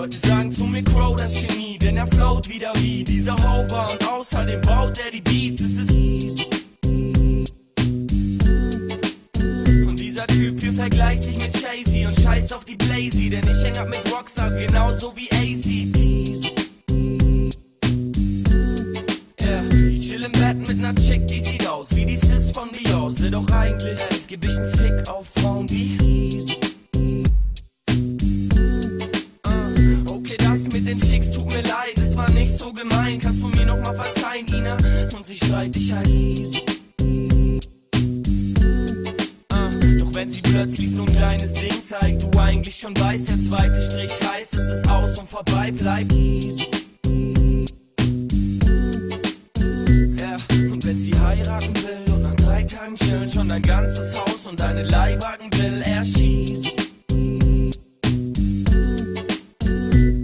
Leute sagen zu mir Crow das Genie, denn er float wieder wie dieser Hover und außerdem baut er die Beats, es ist und dieser Typ hier vergleicht sich mit Jay-Z und scheiß auf die Blazy, denn ich häng ab mit Rockstars genauso wie ACDs. Ich chill im Bett mit ner Chick, die sieht aus wie die Sis von Dior. Doch eigentlich geb ich nen Fick auf Frauen wie okay, das mit den Chicks tut mir leid, es war nicht so gemein. Kannst du mir noch mal verzeihen, Ina? Und sie schreit, ich heiß doch wenn sie plötzlich so ein kleines Ding zeigt, du eigentlich schon weißt, der zweite Strich heißt, es ist aus und vorbei, bleib und wenn sie heiraten will und nach 3 Tagen chillen schon dein ganzes Haus und deine Leihwagen will erschießt.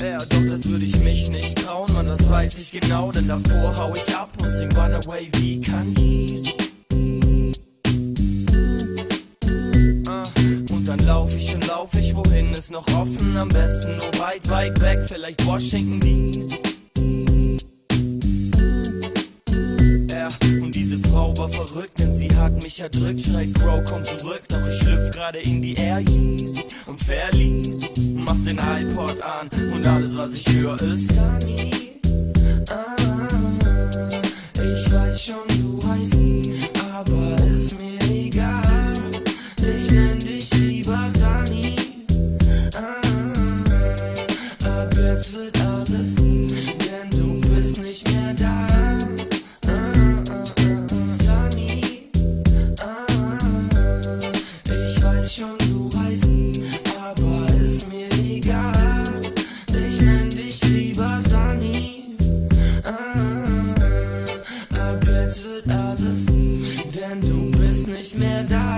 Ja, doch das würde ich mich nicht trauen, Mann, das weiß ich genau, denn davor hau ich ab und sing Runaway wie Kanye. Und dann lauf ich wohin ist noch offen, am besten nur weit, weit weg, vielleicht Washington DC. Und diese Frau war verrückt, denn sie hat mich erdrückt. Schreit Crow, komm zurück, doch ich schlüpf gerade in die Air Yeezy und verließ, mach den iPod an und alles was ich höre ist Sunny. Ich weiß schon, du heißt, aber ist mir egal. Ich nenn dich lieber Sunny. Ab jetzt wird alles, denn du bist nicht mehr da. Schon du heißt, aber ist mir egal. Ich nenn dich lieber Sunny. Ab jetzt wird alles, denn du bist nicht mehr da.